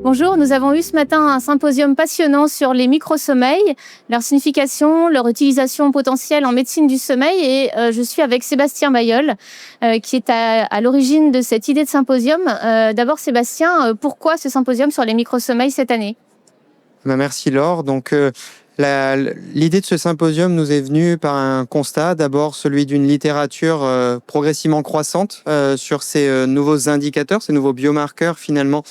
Bonjour, nous avons eu ce matin un symposium passionnant sur les microsommeils, leur signification, leur utilisation potentielle en médecine du sommeil et je suis avec Sébastien Bailleul qui est à l'origine de cette idée de symposium. D'abord Sébastien, pourquoi ce symposium sur les microsommeils cette année? Merci Laure. L'idée de ce symposium nous est venue par un constat, d'abord celui d'une littérature progressivement croissante sur ces nouveaux indicateurs, ces nouveaux biomarqueurs finalement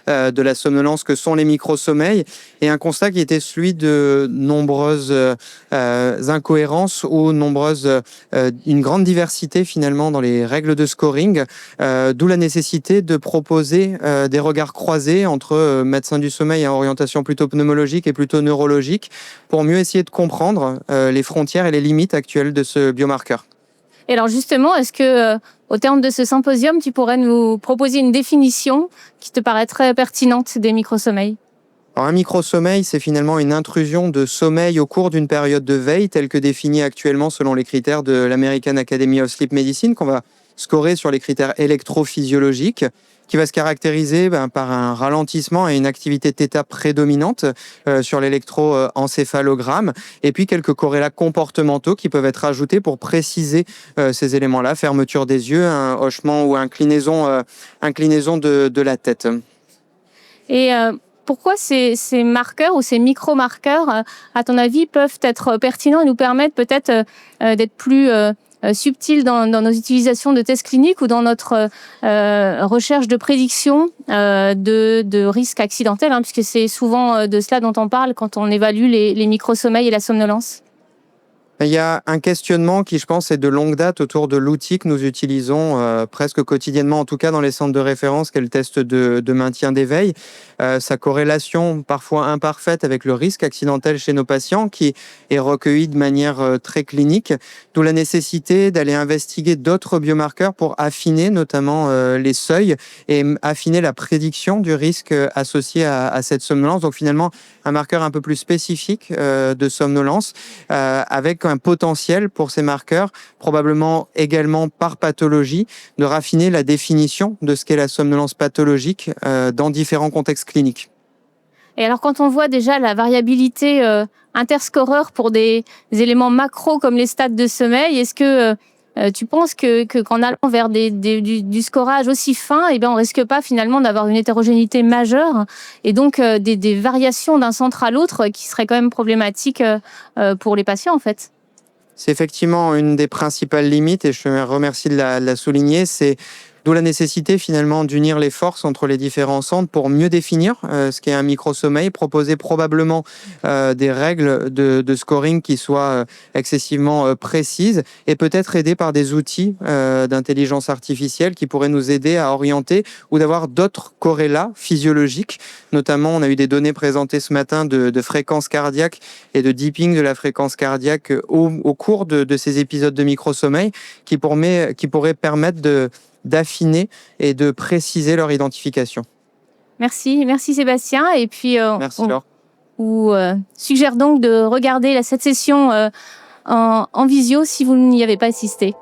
de la somnolence que sont les microsommeils, et un constat qui était celui de nombreuses incohérences ou une grande diversité finalement dans les règles de scoring, d'où la nécessité de proposer des regards croisés entre médecins du sommeil à orientation plutôt pneumologique et plutôt neurologique pour mieux essayer de comprendre les frontières et les limites actuelles de ce biomarqueur. Et alors justement, est-ce que au terme de ce symposium, tu pourrais nous proposer une définition qui te paraîtrait pertinente des microsommeils? Alors, un microsommeil, c'est finalement une intrusion de sommeil au cours d'une période de veille, telle que définie actuellement selon les critères de l'American Academy of Sleep Medicine, qu'on va scorer sur les critères électrophysiologiques, qui va se caractériser par un ralentissement et une activité θ prédominante sur l'électroencéphalogramme, et puis quelques corrélats comportementaux qui peuvent être ajoutés pour préciser ces éléments-là, fermeture des yeux, un hochement ou inclinaison de la tête. Et pourquoi ces marqueurs ou ces micro-marqueurs, à ton avis, peuvent être pertinents et nous permettre peut-être d'être plus subtils dans nos utilisations de tests cliniques ou dans notre recherche de prédiction de risques accidentels, puisque c'est souvent de cela dont on parle quand on évalue les microsommeils et la somnolence? Il y a un questionnement qui, je pense, est de longue date autour de l'outil que nous utilisons presque quotidiennement, en tout cas dans les centres de référence, qu'est le test de maintien d'éveil. Sa corrélation parfois imparfaite avec le risque accidentel chez nos patients qui est recueilli de manière très clinique, d'où la nécessité d'aller investiguer d'autres biomarqueurs pour affiner notamment les seuils et affiner la prédiction du risque associé à cette somnolence. Donc finalement, un marqueur un peu plus spécifique de somnolence avec un potentiel pour ces marqueurs, probablement également par pathologie, de raffiner la définition de ce qu'est la somnolence pathologique dans différents contextes cliniques. Et alors quand on voit déjà la variabilité interscoreur pour des éléments macro comme les stades de sommeil, est-ce que tu penses qu'en allant vers du scorage aussi fin, on risque pas finalement d'avoir une hétérogénéité majeure et donc des variations d'un centre à l'autre qui seraient quand même problématiques pour les patients en fait? C'est effectivement une des principales limites et je te remercie de la souligner. C'est d'où la nécessité finalement d'unir les forces entre les différents centres pour mieux définir ce qu'est un microsommeil, proposer probablement des règles de scoring qui soient excessivement précises et peut-être aider par des outils d'intelligence artificielle qui pourraient nous aider à orienter ou d'avoir d'autres corrélats physiologiques. Notamment, on a eu des données présentées ce matin de fréquence cardiaque et de deeping de la fréquence cardiaque au cours de ces épisodes de microsommeil qui pourraient permettre d'affiner et de préciser leur identification. Merci Sébastien. Et puis Merci Laure. on suggère donc de regarder cette session en visio si vous n'y avez pas assisté.